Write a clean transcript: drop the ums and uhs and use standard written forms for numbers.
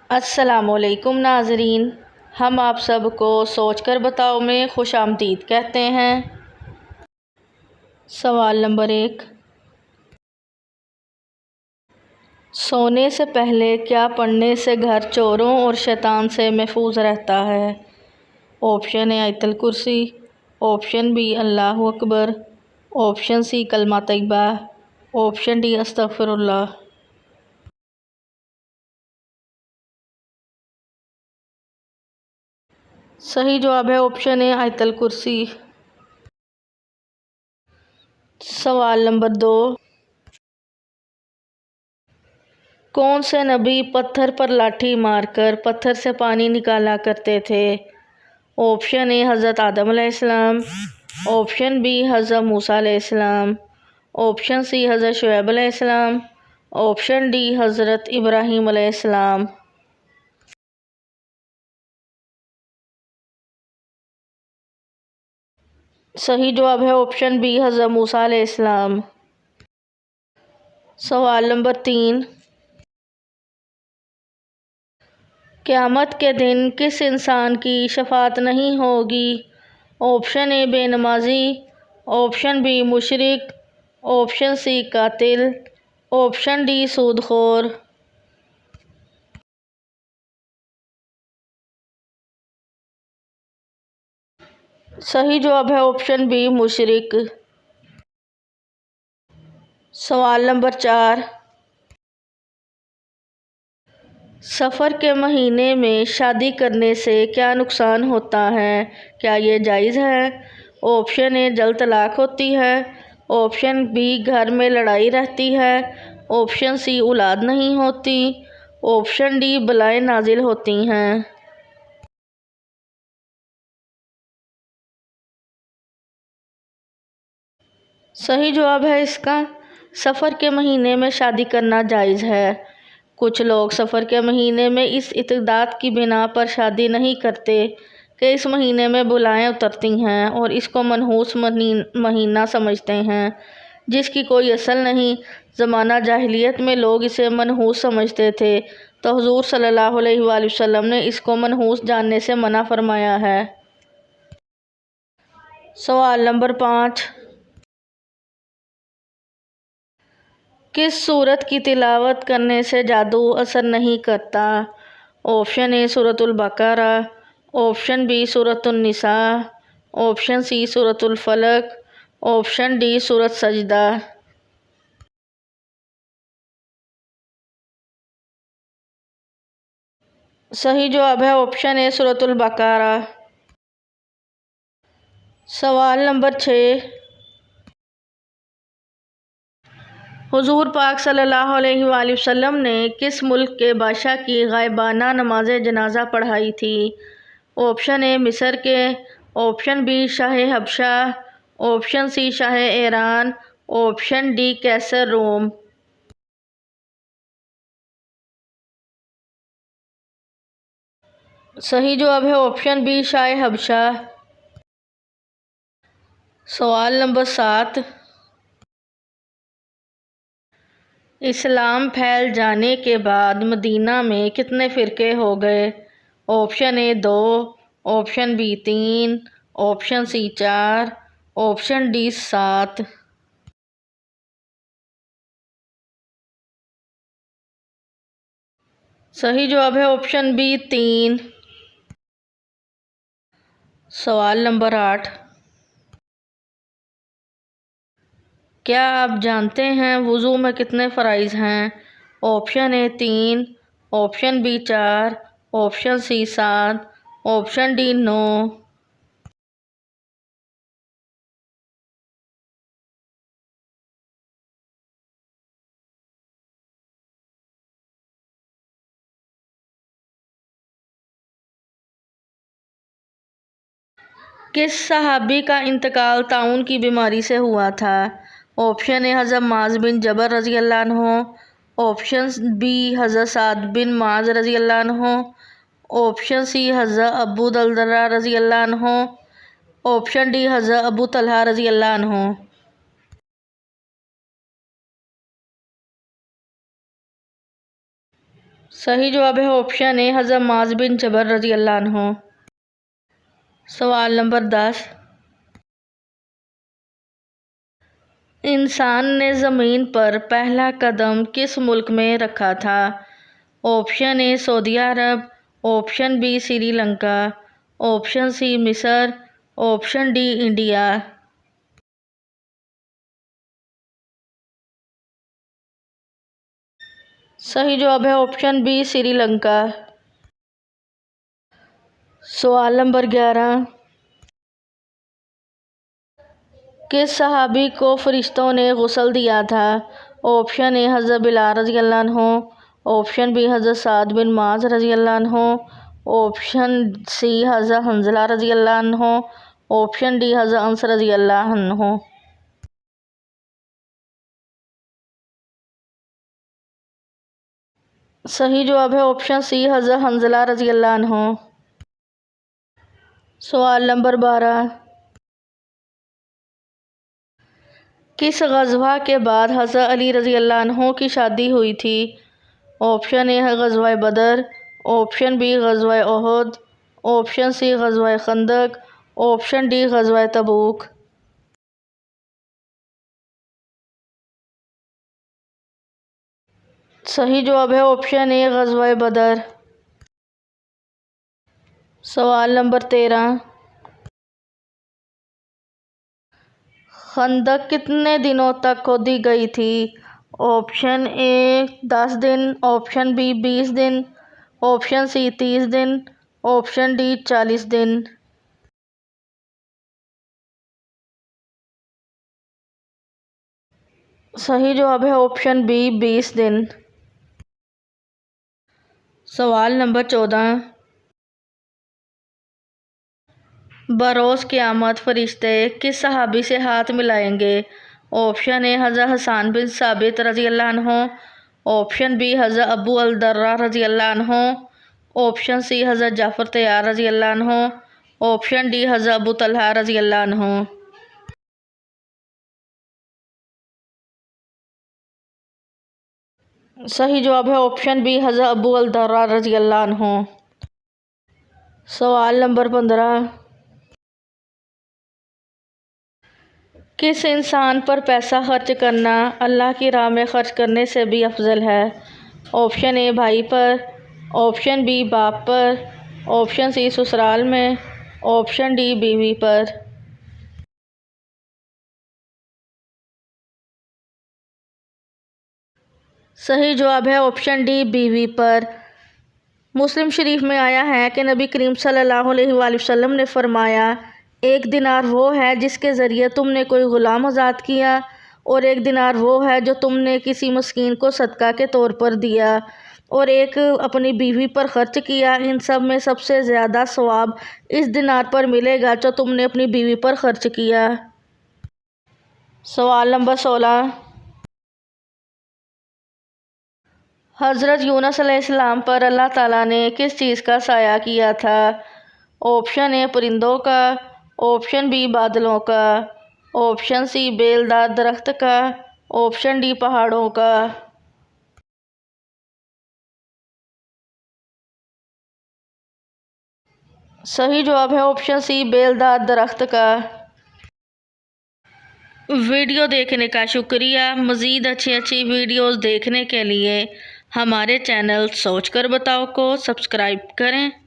अस्सलामुअलैकुम नाज़रीन, हम आप सबको सोचकर बताओ में खुशामदीद कहते हैं। सवाल नंबर 1, सोने से पहले क्या पढ़ने से घर चोरों और शैतान से महफूज रहता है? ऑप्शन ए आयतल कुर्सी, ऑप्शन बी अल्लाहु अकबर, ऑप्शन सी कलमा तैयबा, ऑप्शन डी अस्तगफिरुल्लाह। सही जवाब है ऑप्शन ए आयतल कुर्सी। सवाल नंबर 2, कौन से नबी पत्थर पर लाठी मारकर पत्थर से पानी निकाला करते थे? ऑप्शन ए हज़रत आदम अलैहिस्सलाम, ऑप्शन बी हज़रत मूसा अलैहिस्सलाम, ऑप्शन सी हज़रत शुएब अलैहिस्सलाम, ऑप्शन डी हज़रत इब्राहीम अलैहिस्सलाम। सही जवाब है ऑप्शन बी हज़रत मूसा अलैहिस्सलाम। सवाल नंबर 3, क़यामत के दिन किस इंसान की शफाअत नहीं होगी? ऑप्शन ए बेनमाजी, ऑप्शन बी मुशरिक, ऑप्शन सी कातिल, ऑप्शन डी सूदखोर। सही जवाब है ऑप्शन बी मुशरिक। सवाल नंबर 4, सफ़र के महीने में शादी करने से क्या नुकसान होता है? क्या ये जायज़ है? ऑप्शन ए जल्द तलाक होती है, ऑप्शन बी घर में लड़ाई रहती है, ऑप्शन सी औलाद नहीं होती, ऑप्शन डी बलाएं नाजिल होती हैं। सही जवाब है इसका, सफ़र के महीने में शादी करना जायज़ है। कुछ लोग सफ़र के महीने में इस इत्तेदाद की बिना पर शादी नहीं करते कि इस महीने में बुलाएं उतरती हैं और इसको मनहूस महीना समझते हैं, जिसकी कोई असल नहीं। ज़माना जाहिलियत में लोग इसे मनहूस समझते थे, तो हुज़ूर सल्लल्लाहु अलैहि वसल्लम ने इसको मनहूस जानने से मना फरमाया है। सवाल नंबर 5, किस सूरत की तिलावत करने से जादू असर नहीं करता? ऑप्शन ए सूरतुल बकरा, ऑप्शन बी सूरतुन निसा, ऑप्शन सी सूरतुल फलक, ऑप्शन डी सूरत सजदा। सही जवाब है ऑप्शन ए सूरतुल बकरा। सवाल नंबर 6, हुज़ूर पाक सल्लल्लाहु अलैहि वसल्लम ने किस मुल्क के बादशाह की गायबाना नमाज जनाजा पढ़ाई थी? ऑप्शन ए मिस्र के, ऑप्शन बी शाह हबशा, ऑप्शन सी शाह ईरान, ऑप्शन डी कैसर रोम। सही जवाब है ऑप्शन बी शाह हबशा। सवाल नंबर 7, इस्लाम फैल जाने के बाद मदीना में कितने फ़िरके हो गए? Option A 2, option B 3, option C 4, option D 7। सही जवाब है ऑप्शन बी 3। सवाल नंबर 8, क्या आप जानते हैं वुज़ू में कितने फ़राइज़ हैं? Option A 3, option B 4, option C 7, option D 9। किस सहाबी का इंतकाल ताउन की बीमारी से हुआ था? ऑप्शन ए हज़रत माज़ बिन जबर रज़ी अल्लाह अन्हु, ऑप्शन बी हज़रत साद बिन माज़ रज़ी अल्लाह अन्हु, ऑप्शन सी हज़रत अबू दलदरा रज़ी अल्लाह अन्हु, ऑप्शन डी हज़रत अबू तलहा रज़ी अल्लाह अन्हु। सही जवाब है ऑप्शन ए हज़रत मुआज़ बिन जबल रज़ी अल्लाह अन्हु। सवाल नंबर 10। इंसान ने ज़मीन पर पहला कदम किस मुल्क में रखा था? ऑप्शन ए सऊदी अरब, option B Sri Lanka, option C मिस्र, ऑप्शन डी इंडिया। सही जवाब है ऑप्शन बी श्रीलंका। सवाल नंबर 11। किस सहाबी को फरिश्तों ने गुस्ल दिया था? ऑप्शन ए हज़रत बिलाल रज़ी अल्लाह अन्हु, ऑप्शन बी हज़रत साद बिन मुआज़ रज़ी अल्लाह अन्हु, ऑप्शन सी हज़रत हंज़ला रज़ी अल्लाह अन्हु, ऑप्शन डी हज़रत अनस रज़ी अल्लाह अन्हु। सही जवाब है ऑप्शन सी हज़रत हंज़ला रज़ी अल्लाह अन्हु। सवाल नंबर 12। किस ग़ज़वा के बाद हज़रत अली रज़ी अल्लाह अन्हु की शादी हुई थी? ऑप्शन ए है ग़ज़वा बदर, ऑप्शन बी ग़ज़वा उहद, ऑप्शन सी ग़ज़वा खंदक, ऑप्शन डी ग़ज़वा तबूक। सही जवाब है ऑप्शन ए ग़ज़वा बदर। सवाल नंबर 13। खंदक कितने दिनों तक खोदी गई थी? ऑप्शन ए 10 दिन, ऑप्शन बी 20 दिन, ऑप्शन सी 30 दिन, ऑप्शन डी 40 दिन। सही जवाब है ऑप्शन बी 20 दिन। सवाल नंबर 14। बरोज़ क़यामत फरिश्ते किस सहाबी से हाथ मिलाएंगे? ऑप्शन ए हज़रत हसन बिन साबित रज़ी अल्लाह अन्हु, ऑप्शन बी हज़रत अबू अल दर्रा रज़ी अल्लाह अन्हु, ऑप्शन सी हज़रत जाफ़र तैयार रज़ी अल्लाह अन्हु, ऑप्शन डी हज़रत अबू तलहा रज़ी अल्लाह अन्हु। सही जवाब है ऑप्शन बी हज़रत अबू अल दर्रा रज़ी अल्लाह अन्हु। सवाल नंबर 15। किस इंसान पर पैसा खर्च करना अल्लाह की राह में खर्च करने से भी अफजल है? ऑप्शन ए भाई पर, ऑप्शन बी बाप पर, ऑप्शन सी ससुराल में, ऑप्शन डी बीवी पर। सही जवाब है ऑप्शन डी बीवी पर। मुस्लिम शरीफ में आया है कि नबी करीम सल्लल्लाहु अलैहि वसल्लम ने फरमाया, एक दिनार वो है जिसके ज़रिए तुमने कोई ग़ुलाम आज़ाद किया, और एक दिनार वो है जो तुमने किसी मस्कीन को सदका के तौर पर दिया, और एक अपनी बीवी पर ख़र्च किया। इन सब में सबसे ज़्यादा सवाब इस दिनार पर मिलेगा जो तुमने अपनी बीवी पर ख़र्च किया। सवाल नंबर 16। हज़रत यूनुस अलैहिस्सलाम पर अल्लाह ताला ने किस चीज़ का साया किया था? ऑप्शन ए परिंदों का, ऑप्शन बी बादलों का, ऑप्शन सी बेलदार दरख्त का, ऑप्शन डी पहाड़ों का। सही जवाब है ऑप्शन सी बेलदार दरख्त का। वीडियो देखने का शुक्रिया। मज़ीद अच्छी वीडियोस देखने के लिए हमारे चैनल सोच कर बताओ को सब्सक्राइब करें।